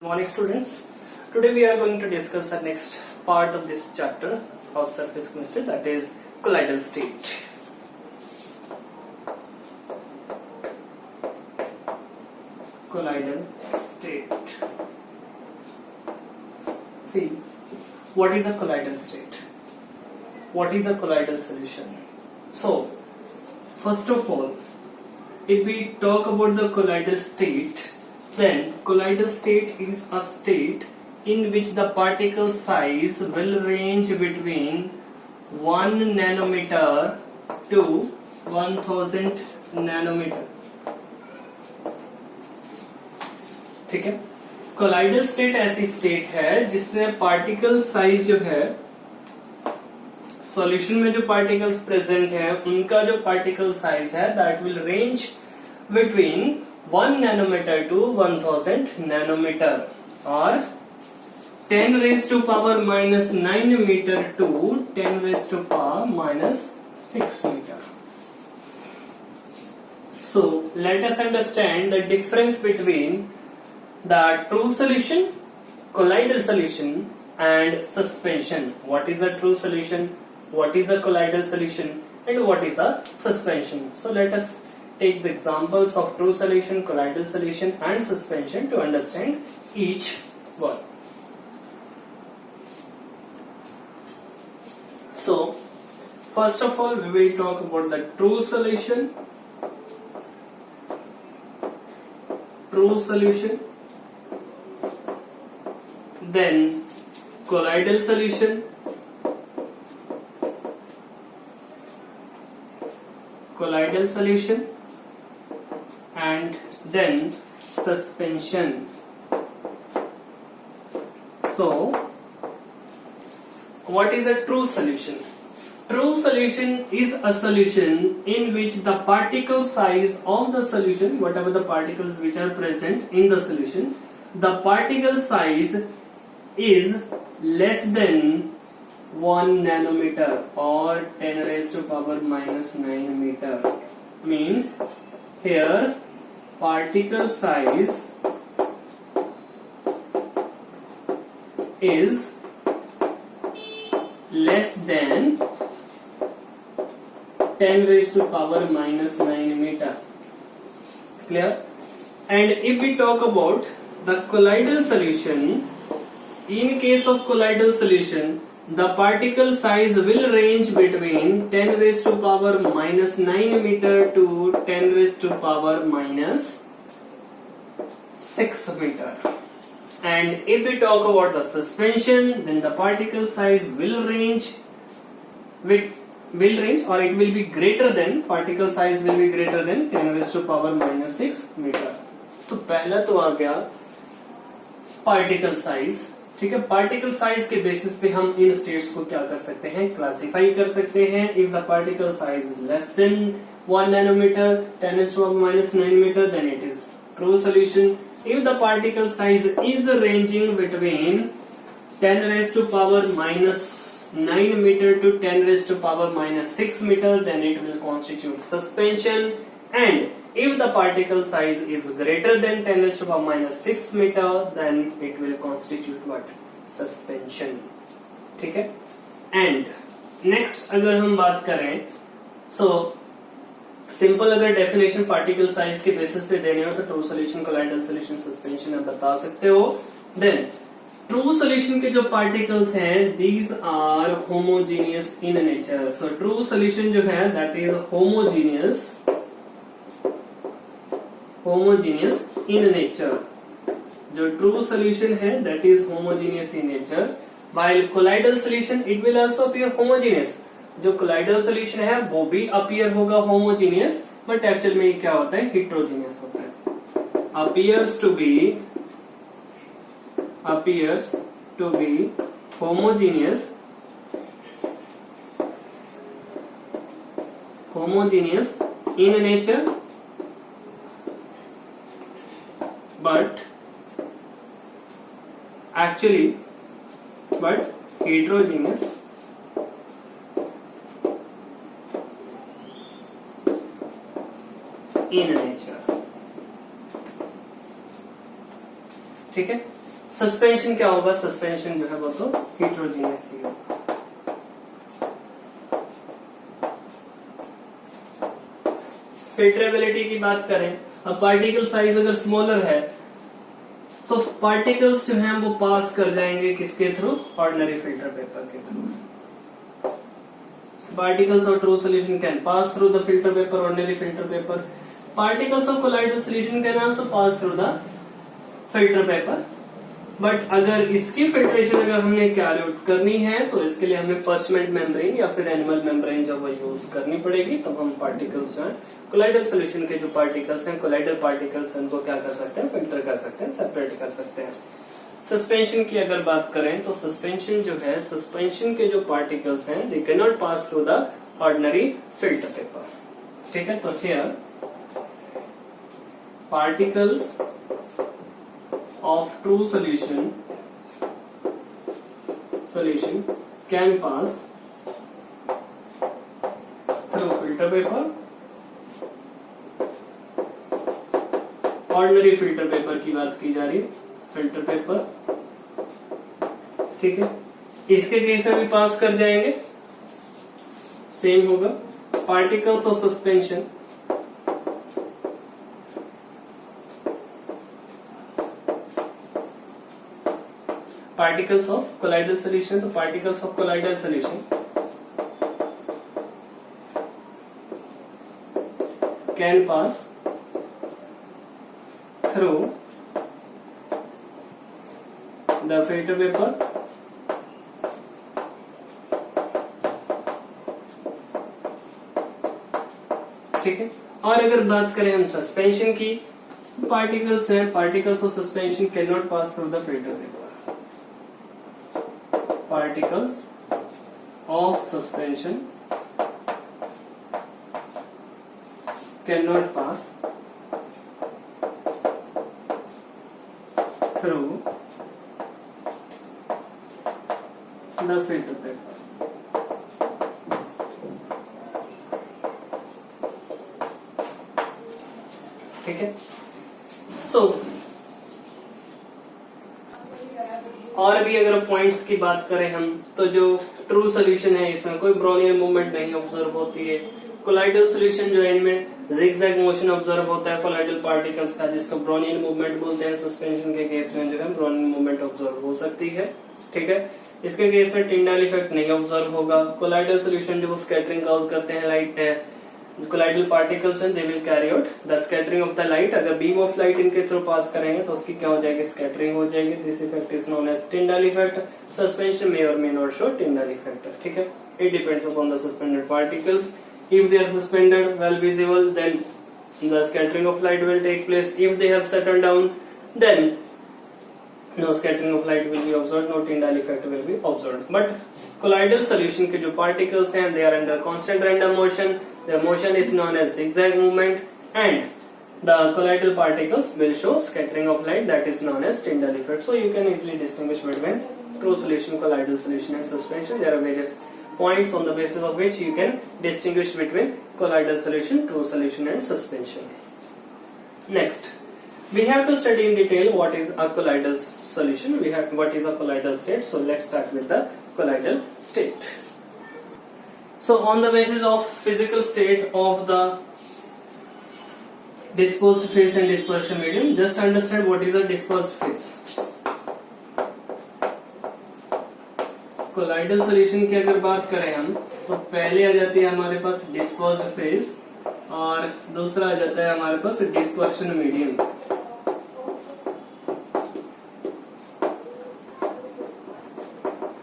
Good morning students. Today we are going to discuss the next part of this chapter of surface chemistry, that is colloidal state. Colloidal state. See, what is a colloidal state? What is a colloidal solution? So, first of all, if we talk about the colloidal state, then colloidal state is a state in which the particle size will range between 1 nanometer to 1000 nanometer. ठीक है, colloidal state ऐसी state है जिसमें particle size जो है, solution में जो particles present है उनका जो पार्टिकल साइज है that will range between 1 nanometer to 1000 nanometer or 10 raised to power minus 9 meter to 10 raised to power minus 6 meter. So let us understand the difference between the true solution, colloidal solution and suspension. What is a true solution, what is a colloidal solution and what is a suspension. So let us take the examples of true solution, colloidal solution and suspension to understand each one. So first of all we will talk about the true solution, then colloidal solution, and then suspension. So what is a true solution? True solution is a solution in which the particle size of the solution, whatever the particles which are present in the solution, the particle size is less than 1 nanometer or 10 raised to power minus 9 meter. Means here particle size is less than 10 raised to power minus 9 meter. Clear? And if we talk about the colloidal solution, in case of colloidal solution, the particle size will range between 10 raised to power minus 9 meter to 10 raised to power minus 6 meter. And if we talk about the suspension, then the particle size will range or it will be greater than, particle size will be greater than 10 raised to power minus 6 meter. तो पहला तो आ गया particle size. ठीक है, particle size के basis पे हम इन states को क्या कर सकते हैं, क्लासिफाई कर सकते हैं. If the particle size is less than 1 nanometer, 10 raised to power minus 9 meter, then it is true solution. If the particle size is ranging between 10 raised to power minus 9 meter to 10 raised to power minus 6 meter, then it will constitute suspension. And if the particle size is greater than 10 raised to power minus 6 meter, then it will constitute what? Suspension. ठीक है. And next अगर हम बात करें, so simple अगर definition particle size के basis पे देने हो तो true solution, colloidal solution, suspension आप बता सकते हो. देन ट्रू सोल्यूशन के जो पार्टिकल्स हैं, these are homogeneous in nature. So true solution जो है that is homogeneous in nature. जो ट्रू सोल्यूशन है that is homogeneous in nature, while colloidal solution it will also appear homogeneous. जो colloidal solution है वो भी appear होगा homogeneous, but actual में ये क्या होता है, हिट्रोजीनियस होता है. appears to be homogeneous in nature, but heterogeneous in nature. ठीक है. सस्पेंशन क्या होगा, सस्पेंशन जो है वो तो हेटेरोजीनियस ही होगा। फिल्टरेबिलिटी की बात करें, अब पार्टिकल साइज अगर स्मॉलर है तो पार्टिकल्स जो हैं वो पास कर जाएंगे किसके थ्रू, ऑर्डिनरी फिल्टर पेपर के through. Particles of true solution can pass through the filter paper, ordinary filter paper. Particles of colloidal solution can also pass through the filter paper. But अगर इसकी filtration अगर हमें carry out करनी है तो इसके लिए हमें पर्चमेंट मेम्ब्रेन या फिर एनिमल मेम्ब्रेन जो वो यूज करनी पड़ेगी। तब हम पार्टिकल्स जो है कोलाइडल सोल्यूशन के जो पार्टिकल्स हैं, कोलाइडल पार्टिकल्स हैं, उनको क्या कर सकते हैं, फिल्टर कर सकते हैं, सेपरेट कर सकते हैं। सस्पेंशन की अगर बात करें तो सस्पेंशन जो है, सस्पेंशन के जो पार्टिकल्स हैं they can not pass through the ordinary filter paper. ठीक है, तो here particles of true solution can pass through filter paper, ordinary filter paper की बात की जा रही है, filter paper। ठीक है, इसके केस में भी पास कर जाएंगे, सेम होगा। Particles of suspension particles of colloidal solution, तो particles of colloidal solution can pass through the filter paper ठीक है। और अगर बात करें हम सस्पेंशन की, पार्टिकल्स हैं, particles of suspension can not pass through the filter paper. Particles of suspension cannot pass through the filter paper। ठीक है, सो और भी अगर पॉइंट्स की बात करें हम तो जो ट्रू सोल्यूशन है इसमें कोई ब्रोनियन मूवमेंट नहीं ऑब्जर्व होती है। कोलाइडल सोल्यूशन जो है इनमें जिगजैग मोशन ऑब्जर्व होता है कोलाइडल पार्टिकल्स का, जिसको ब्रोनियन मूवमेंट बोलते हैं। सस्पेंशन के केस में जो है ब्रोनियन मूवमेंट ऑब्जर्व हो सकती है। ठीक है, इसके केस में टिंडाल इफेक्ट नहीं ऑब्जर्व होगा। कोलाइडल सोल्यूशन जो स्कैटरिंग कॉज करते हैं लाइट है, कोलाइडल पार्टिकल्स हैं, they will carry out the scattering of the light. अगर बीम ऑफ लाइट इनके थ्रू पास करेंगे तो उसकी क्या हो जाएगी, स्कैटरिंग हो जाएगी। This effect is known as Tyndall effect. Suspension may or may not show Tyndall effect. ठीक है, it depends upon the suspended particles. If they are suspended well visible then the scattering of light will take place. If they have settled down then no scattering of light will be observed, no Tyndall effect will be observed. But colloidal solution के जो particles हैं they are under constant random motion. Their motion is known as zigzag movement and the colloidal particles will show scattering of light, that is known as Tyndall effect. So you can easily distinguish between true solution, colloidal solution and suspension. There are various points on the basis of which you can distinguish between colloidal solution, true solution and suspension. Next, we have to study in detail what is a colloidal solution, what is a colloidal state. So let's start with the colloidal state. So on the basis of physical state of the disposed phase and dispersion medium, just understand what is a dispersed phase. Colloidal solution की अगर बात करें हम तो पहले आ जाती है हमारे पास डिस्पर्स्ड फेज और दूसरा आ जाता है हमारे पास dispersion medium.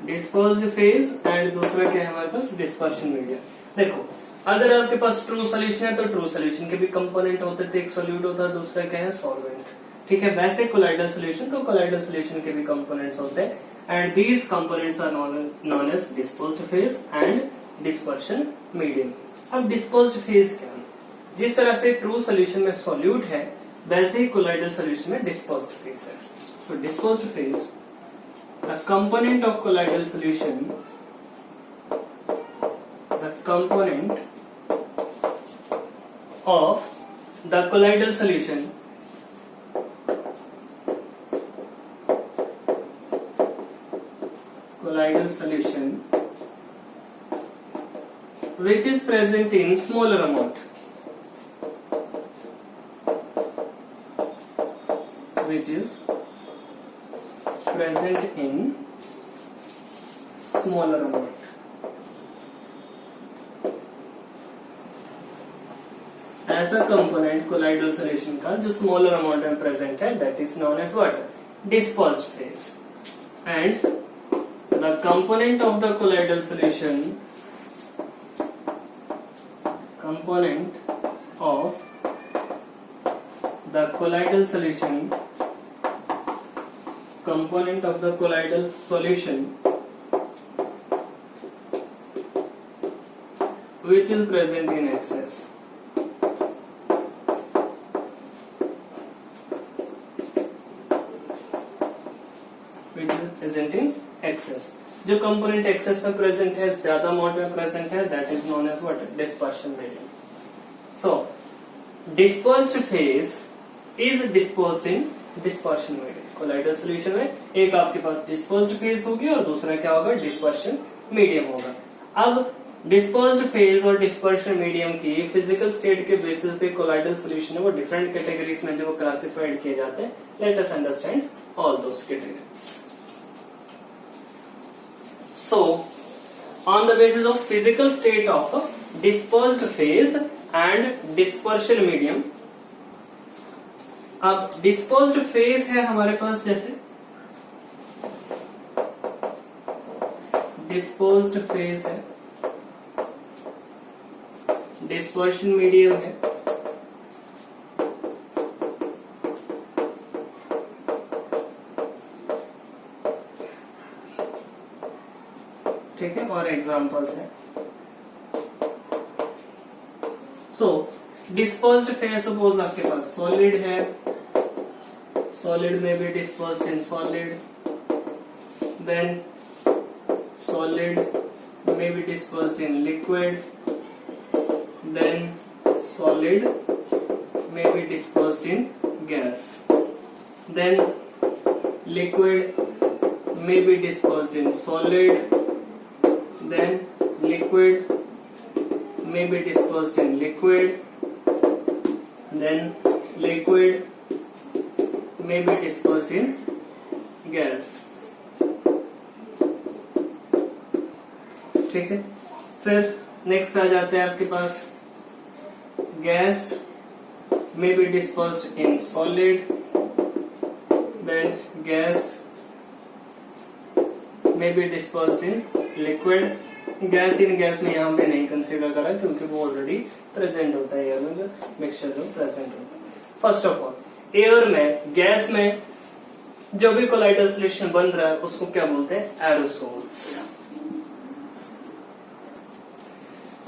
Dispersed phase and दूसरा क्या है हमारे पास, डिस्पर्शन मीडियम। देखो, अगर आपके पास ट्रू सॉल्यूशन है तो ट्रू सॉल्यूशन के भी कंपोनेंट होते थे, एक सॉल्यूट होता है, दूसरा क्या है, सॉल्वेंट। ठीक है, वैसे कोलाइडल सॉल्यूशन तो कोलाइडल सॉल्यूशन के भी कंपोनेंट्स होते हैं and these components are known as dispersed phase and dispersion medium. अब dispersed phase क्या है? जिस तरह से true solution में solute है वैसे ही colloidal solution में dispersed phase है। So dispersed phase, the component of colloidal solution, the component of the colloidal solution colloidal solution which is present in smaller amount, which is present in smaller amount. ऐसा component colloidal solution का जो smaller amount में present है, that is known as what? Dispersed phase. And the component of the colloidal solution, component of the colloidal solution, component of the colloidal solution which is present in excess, which is present in excess. जो component excess में present है, ज्यादा amount में present है, that is known as what? Dispersion medium. So dispersed phase is disposed in dispersion medium. Colloidal solution में एक आपके पास dispersed phase होगी और दूसरा क्या होगा? डिस्पर्शन मीडियम होगा. अब डिस्पर्स्ड फेज और डिस्पर्शन मीडियम की फिजिकल स्टेट के बेसिस पे कोलाइडल सॉल्यूशन है वो डिफरेंट कैटेगरीज में जो क्लासिफाइड किए जाते हैं. Late us understand all those categories. So, on the basis of physical state of dispersed phase and dispersion medium, अब dispersed phase है हमारे पास, जैसे dispersed phase है, dispersion medium है, ठीक है, और एग्जांपल्स हैं. सो डिस्पर्स्ड फेज, सपोज आपके पास सॉलिड है, सॉलिड में भी dispersed in solid, then solid में भी dispersed in liquid, then solid में भी dispersed in gas, then liquid में भी dispersed in solid, then liquid may be dispersed in liquid, then liquid may be dispersed in gas. ठीक है. फिर next आ जाते हैं आपके पास gas may be dispersed in solid, then gas may be dispersed in liquid. Gas in gas में यहाँ पे नहीं कंसीडर करा क्योंकि वो ऑलरेडी प्रेजेंट होता है एयर में, जो मिक्सचर जो प्रेजेंट होता है. फर्स्ट ऑफ ऑल एयर में, गैस में जो भी कोलाइडल सॉल्यूशन बन रहा है उसको क्या बोलते हैं? एरोसोल्स.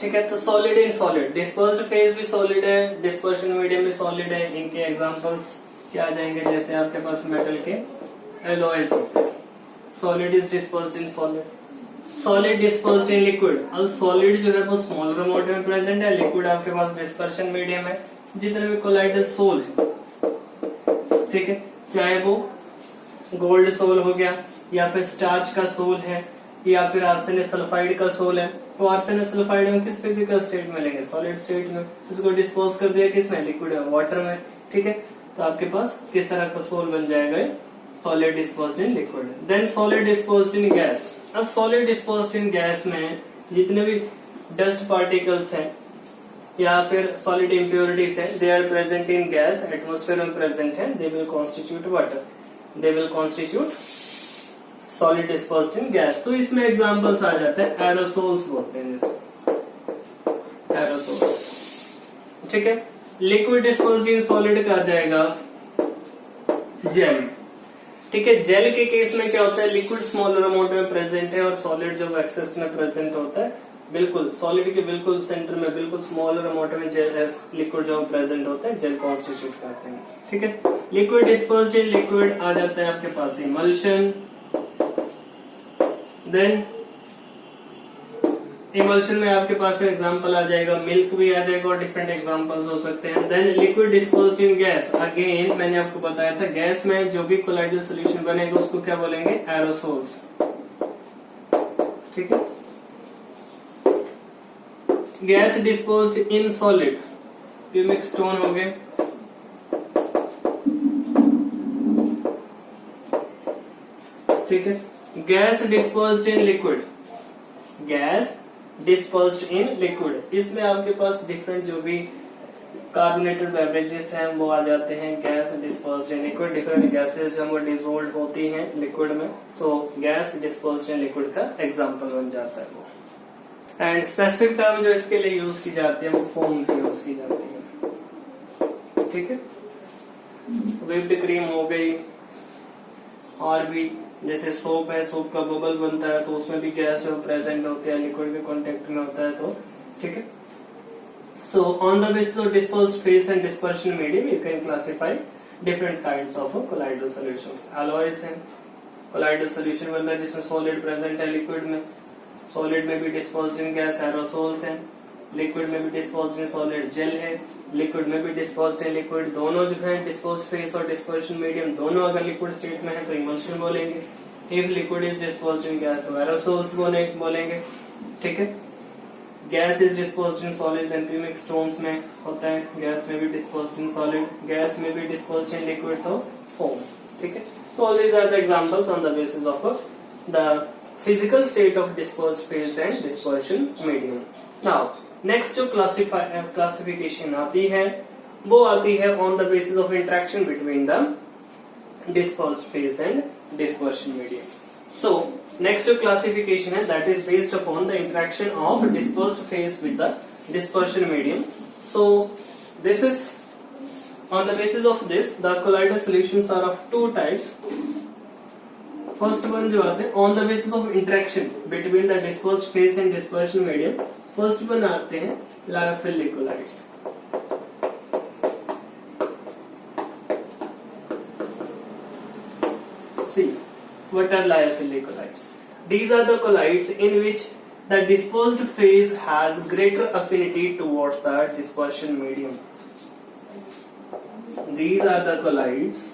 ठीक है. तो solid in solid, dispersed phase भी सॉलिड है, डिस्पर्शन मीडियम भी सॉलिड है. इनके एग्जांपल्स क्या आ जाएंगे? जैसे आपके पास मेटल के एलॉयज होते हैं, solid is dispersed in solid, solid dispersed in liquid. अब सॉलिड जो है वो स्मॉलर अमाउंट में प्रेजेंट है, लिक्विड आपके पास डिस्पर्शन मीडियम है. जितने भी कोलाइडल सोल है, ठीक है, चाहे वो गोल्ड सोल हो गया या फिर स्टार्च का सोल है या फिर आर्सेनिक सल्फाइड का सोल है, तो आर्सेनिक सल्फाइड में किस फिजिकल स्टेट में लेंगे? सॉलिड स्टेट में. इसको डिस्पोज कर दिया किसमें? लिक्विड में, वाटर में. ठीक है. तो आपके पास किस तरह का सोल बन जाएगा? Solid disposed in liquid. Then solid disposed in gas. अब सॉलिड डिस्पोज्ड इन गैस में जितने भी डस्ट पार्टिकल्स हैं या फिर सॉलिड इम्प्योरिटीज है, they are present in gas, atmosphere में प्रेजेंट है, they will constitute water, they will constitute solid disposed in gas. तो इसमें एग्जांपल्स आ जाते हैं, एरोसोल्स बोलते हैं, जैसे एरोसोल्स. ठीक है. लिक्विड डिस्पोज्ड इन सॉलिड का आ जाएगा जेल. ठीक है. जेल के केस में क्या होता है? लिक्विड स्मॉलर अमाउंट में प्रेजेंट है और सॉलिड जो एक्सेस में प्रेजेंट होता है, बिल्कुल सॉलिड के बिल्कुल सेंटर में बिल्कुल स्मॉलर अमाउंट में लिक्विड जो प्रेजेंट होता है, जेल कॉन्स्टिट्यूट करते हैं. ठीक है. लिक्विड डिस्पर्स्ड इन लिक्विड आ जाता है आपके पास इमल्शन. देन इमल्शन में आपके पास एग्जांपल आ जाएगा, मिल्क भी आ जाएगा और डिफरेंट एग्जांपल्स हो सकते हैं. Then liquid disposed in gas, again मैंने आपको बताया था गैस में जो भी कोलाइडल सॉल्यूशन बनेगा उसको क्या बोलेंगे? एरोसोल्स. ठीक है। Gas disposed in solid, pumice stone हो गए। ठीक है। Gas disposed in liquid, gas disposed in liquid, इसमें आपके पास डिफरेंट जो भी कार्बोनेटेड बेवरेजेस हैं वो आ जाते हैं। Gas disposed in liquid, different gases जो वो डिसोल्व होती हैं लिक्विड में, सो गैस डिस्पोज्ड इन लिक्विड का एग्जांपल बन जाता है वो। एंड स्पेसिफिक टर्म जो इसके लिए यूज की जाती है वो फोम की यूज की जाती है। ठीक है। व्हिप्ड क्रीम हो गई, और भी जैसे सोप है, सोप का बबल बनता है तो उसमें भी गैस जो प्रेजेंट होती है, लिक्विड के कांटेक्ट में होता है, तो ठीक है। So on the basis of disposed phase and dispersion medium you can classify different kinds of colloidal solutions. Alloys हैं, कोलाइडल सॉल्यूशन बनता है जिसमें सॉलिड प्रेजेंट है लिक्विड में, सॉलिड में भी डिस्पोज्ड इन गैस एरोसोल्स हैं, लिक्विड में भी डिस्पोज्ड इन सॉलिड जेल है, लिक्विड में भी डिस्पोज्ड इन लिक्विड। दोनों जो है डिस्पोज्ड फेस और डिस्पर्शन मीडियम दोनों अगर लिक्विड स्टेट में है तो इमल्शन बोलेंगे। If liquid is disposed in gas तो एरोसोल्स बोलेंगे। ठीक है। Gas is disposed in solid then pumice stones में होता है, गैस में भी डिस्पोज्ड इन सॉलिड, गैस में भी डिस्पोज्ड इन लिक्विड तो फोम। ठीक है। So all these are the examples on the basis of the physical state of disposed phase and dispersion medium. Now next जो क्लासिफिकेशन आती है वो आती है on the basis of interaction between the dispersed phase and dispersion medium. So next जो classification है that is based upon the interaction of dispersed phase with the dispersion medium. So this is on the basis of this the colloidal solutions are of two types. First one जो आते हैं on the basis of interaction between the dispersed phase and dispersion medium, first one आते हैं lyophilic colloids. See, what are lyophilic colloids? These are the colloids in which the dispersed phase has greater affinity towards the dispersion medium. These are the colloids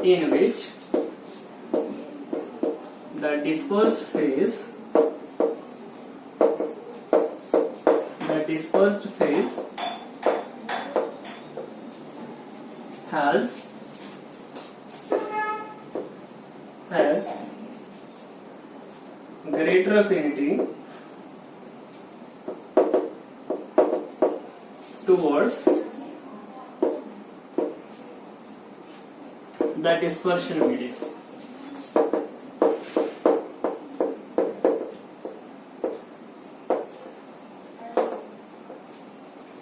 in which the dispersed phase has greater affinity towards the dispersion medium.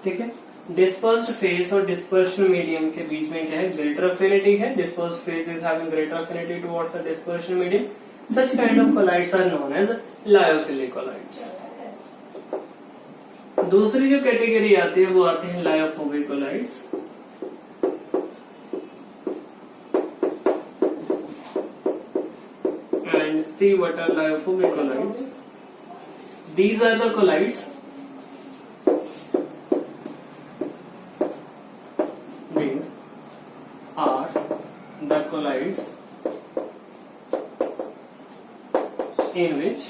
ठीक है। Dispersed phase और dispersion medium के बीच में क्या है, greater affinity है। Dispersed phase is having greater affinity towards the dispersion medium. Such kind of colloids are known as lyophilic colloids. दूसरी जो कैटेगरी आती है वो आते हैं lyophobic colloids. And see what are lyophobic colloids. These are the colloids in which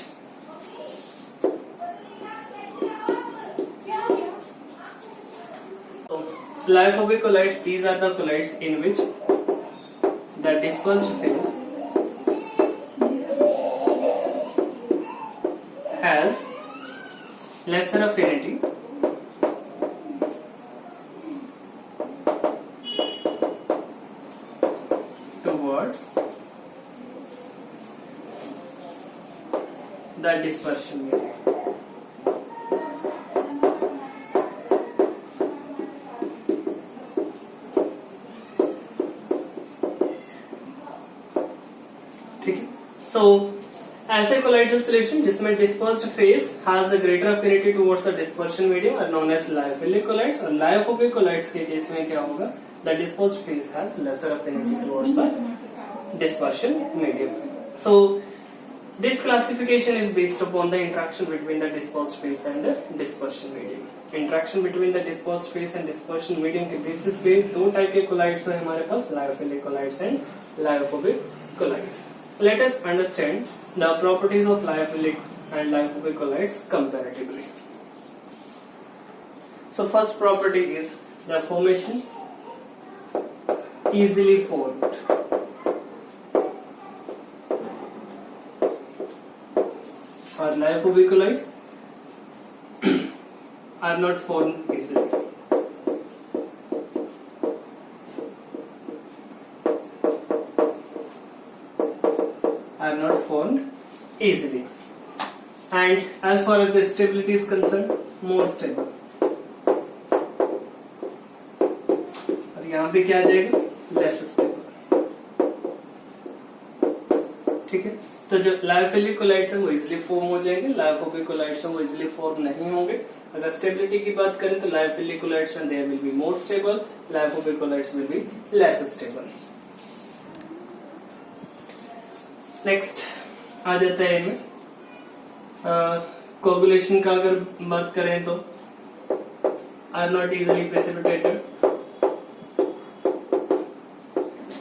lyophobic colloids, these are the colloids in which the dispersed phase has lesser affinity towards the dispersion medium. ठीक है। So ऐसे colloidal solution जिसमें dispersed phase has a greater affinity towards the dispersion medium are known as lyophilic colloids. और lyophobic colloids के case में क्या होगा, the dispersed phase has lesser affinity towards the dispersion medium. So this classification is based upon the interaction between the dispersed phase and the dispersion medium. Interaction between the dispersed phase and dispersion medium के basis पे दो type के colloids है हमारे पास, lyophilic colloids and lyophobic colloids. Let us understand the properties of lyophilic and lyophobic colloids comparatively. So first property is the formation easily formed. Our liophobic colloids are not formed easily. Are not formed easily. And as far as the stability is concerned, more stable. यहाँ पे क्या आ जाएगा, less stable. ठीक है, तो जो lyophilic collides है वो इजिली फॉर्म हो जाएंगे, लायोफोबिक कोलाइड्स है वो इजिली फॉर्म नहीं होंगे. अगर स्टेबिलिटी की बात करें तो lyophilic colloids there will be more stable, lyophobic colloids will be less stable. Next आ जाता है इनमें कोगुलेशन का अगर बात करें तो are not easily precipitated,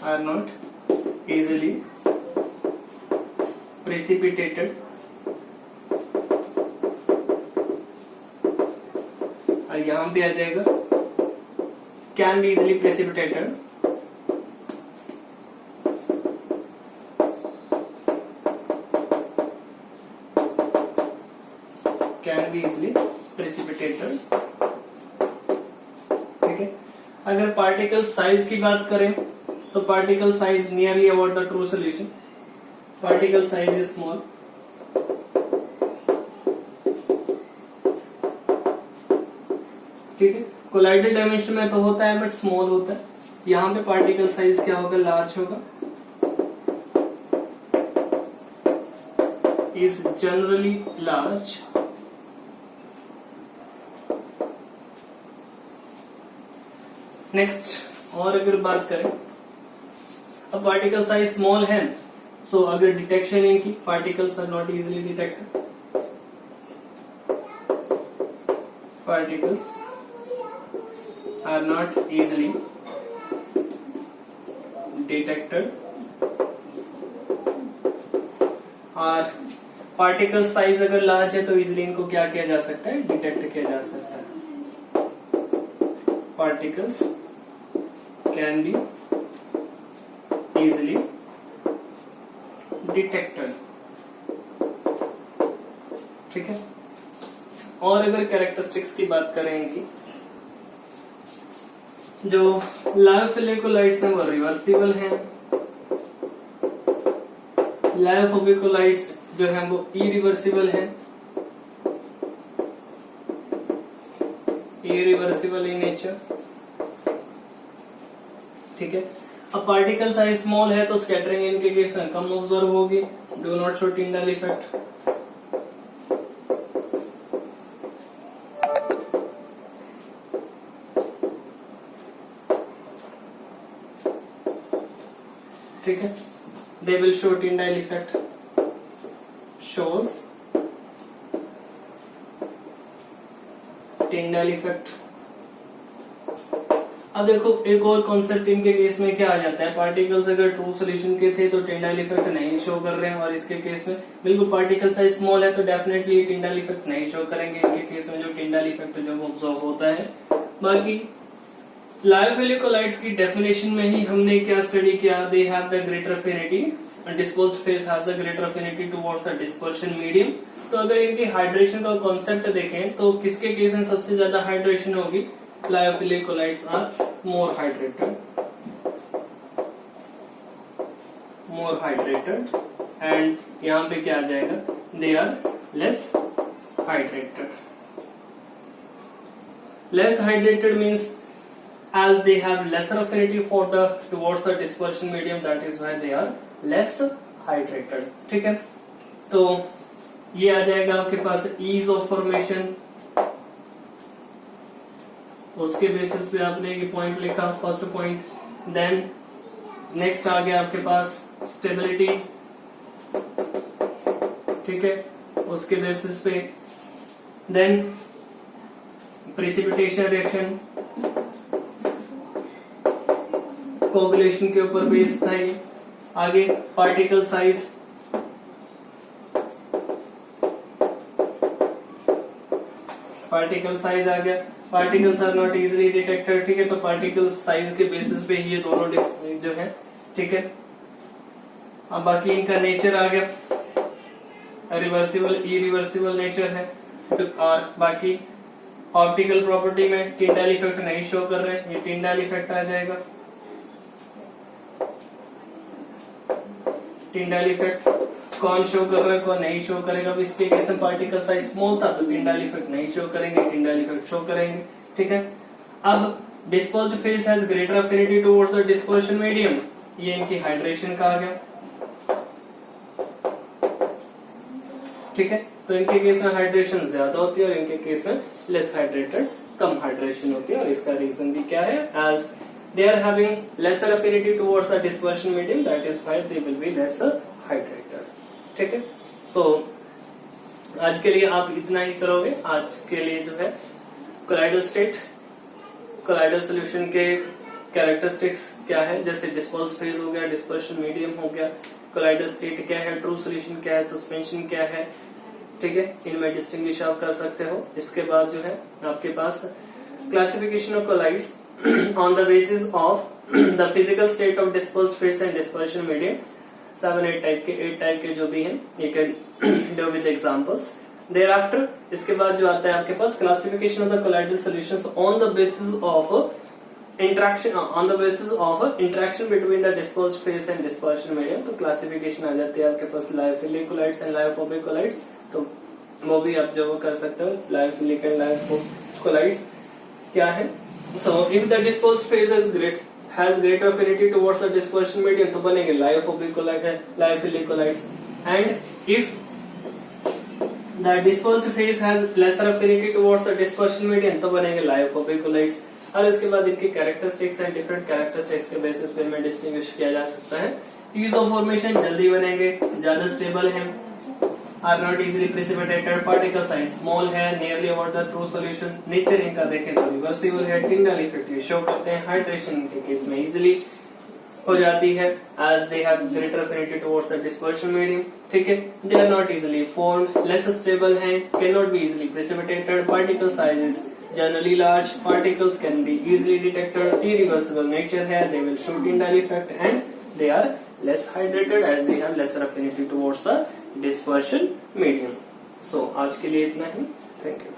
are not easily precipitated. और यहां पे आ जाएगा can be easily precipitated. Can be easily precipitated. ठीक है, अगर पार्टिकल साइज की बात करें तो particle size nearly about the true solution. Particle size is small. ठीक है, कोलाइडल डायमेंशन में तो होता है बट स्मॉल होता है. यहाँ पे पार्टिकल साइज क्या होगा, लार्ज होगा. is generally large. नेक्स्ट और अगर बात करें, अब पार्टिकल साइज स्मॉल है, सो अगर डिटेक्शन इनकी, particles are not easily detected. Particles are not easily detected. और पार्टिकल साइज अगर लार्ज है तो इजिली इनको क्या किया जा सकता है, डिटेक्ट किया जा सकता है. Particles can be easily detected. ठीक है, और अगर कैरेक्टरिस्टिक्स की बात करें इनकी, जो लायोफिलिक कोलाइड्स हैं वो रिवर्सिबल हैं, लायोफोबिक कोलाइड्स जो हैं वो इरिवर्सिबल हैं, इरिवर्सिबल इन नेचर. ठीक है, अब पार्टिकल साइज स्मॉल है तो स्कैटरिंग इनके केस में कम ऑब्जर्व होगी. Do not show Tyndall effect. ठीक है, they will show Tyndall effect, shows Tyndall effect. अब देखो एक और कॉन्सेप्ट इनके केस में क्या आ जाता है, पार्टिकल्स अगर ट्रू सॉल्यूशन के थे तो टिंडल इफेक्ट नहीं शो कर रहे हैं, और इसके केस में बिल्कुल पार्टिकल साइज स्मॉल है तो डेफिनेटली टिंडल इफेक्ट नहीं शो करेंगे. इनके केस में जो टिंडल इफेक्ट जो ऑब्जर्व होता है. बाकी लायोफिलिक कोलाइड्स की डेफिनेशन में ही हमने क्या स्टडी किया, they have the greater affinity, disposed face has the greater affinity towards the dispersion medium. तो अगर इनकी हाइड्रेशन का कॉन्सेप्ट देखें तो किसके केस में सबसे ज्यादा हाइड्रेशन होगी, lyophilic colloids are more hydrated and यहाँ पे क्या आ जाएगा, they are less hydrated. Less hydrated means as they have lesser affinity for the towards the dispersion medium, that is why they are less hydrated. ठीक है, तो ये आ जाएगा आपके पास ease of formation. उसके बेसिस पे आपने ये पॉइंट लिखा, फर्स्ट पॉइंट. देन नेक्स्ट आ गया आपके पास स्टेबिलिटी. ठीक है, उसके बेसिस पे देन प्रेसिपिटेशन रिएक्शन कोगुलेशन के ऊपर बेस्ड था ये। आगे पार्टिकल साइज, पार्टिकल साइज आ गया, particles are not easily detected, ठीक है। तो पार्टिकल साइज के बेसिस पे ये दोनों जो है, ठीक है। अब बाकी इनका नेचर आ गया, रिवर्सिबल इरिवर्सिबल नेचर है। और बाकी ऑप्टिकल प्रॉपर्टी में टिंडाल इफेक्ट नहीं शो कर रहे हैं, ये टिंडाल इफेक्ट आ जाएगा। टिंडाल इफेक्ट कौन शो कर रहा है, कौन नहीं शो करेगा। अब इसके केस में पार्टिकल साइज स्मॉल था तो टिंडाल इफेक्ट नहीं शो करेंगे, टिंडाल इफेक्ट शो करेंगे, ठीक है। अब dispersed phase has greater affinity towards the dispersion medium, ये इनकी हाइड्रेशन का आ गया, ठीक है। तो इनके केस में हाइड्रेशन ज्यादा होती है और इनके केस में लेस हाइड्रेटेड, कम हाइड्रेशन होती है। और इसका रीजन भी क्या है, as they are having lesser affinity towards the dispersion medium, that is why they will be lesser hydrated, ठीक है। So आज के लिए आप इतना ही करोगे। आज के लिए जो है कोलाइडल स्टेट, कोलाइडल सॉल्यूशन के कैरेक्टरिस्टिक्स क्या है, जैसे डिस्पर्स फेज हो गया, डिस्पर्शन मीडियम हो गया, कोलाइडल स्टेट क्या है, ट्रू सॉल्यूशन क्या है, सस्पेंशन क्या है, ठीक है। इनमें डिस्टिंग्विश आप कर सकते हो। इसके बाद जो है आपके पास classification of colloids on the basis of the physical state of dispersed phase and dispersion medium, 7-8 type के 8 टाइप के जो भी हैं, you can do with examples. Thereafter इसके बाद जो आता है आपके पास classification of the colloidal solutions on the basis of interaction between the dispersed phase and dispersion medium. तो classification आ जाती है आपके पास lyophilic colloids and lyophobic colloids, तो वो भी आप जो कर सकते हो। lyophilic and lyophobic colloids क्या है, so if the dispersed phase has greater affinity towards the dispersion medium तो बनेंगे lyophobic colloids, lyophilic colloids, and if the dispersed phase has lesser affinity towards the dispersion medium तो बनेंगे lyophobic colloids। और इसके बाद इनके कैरेक्टरिस्टिक्स एंड डिफरेंट कैरेक्टरिस्टिक्स के basis पे में डिस्टिंग्विश किया जा सकता है। यूजो फॉर्मेशन जल्दी बनेंगे, ज्यादा स्टेबल है, are not easily precipitated, particle size small है, nearly about the true solution. Nature इनका देखें तो रिवर्सिबल है, टिंडाल इफेक्ट शो करते हैं, हाइड्रेशन के केस में इजिली हो जाती है as they have greater affinity towards the dispersion medium, ठीक है। They are not easily formed, less stable है, can not be easily precipitated, particle sizes generally large, particles can be easily detected, irreversible nature है, they will show Tyndall effect and they are less hydrated as they have lesser affinity towards the dispersion medium. So आज के लिए इतना ही, thank you.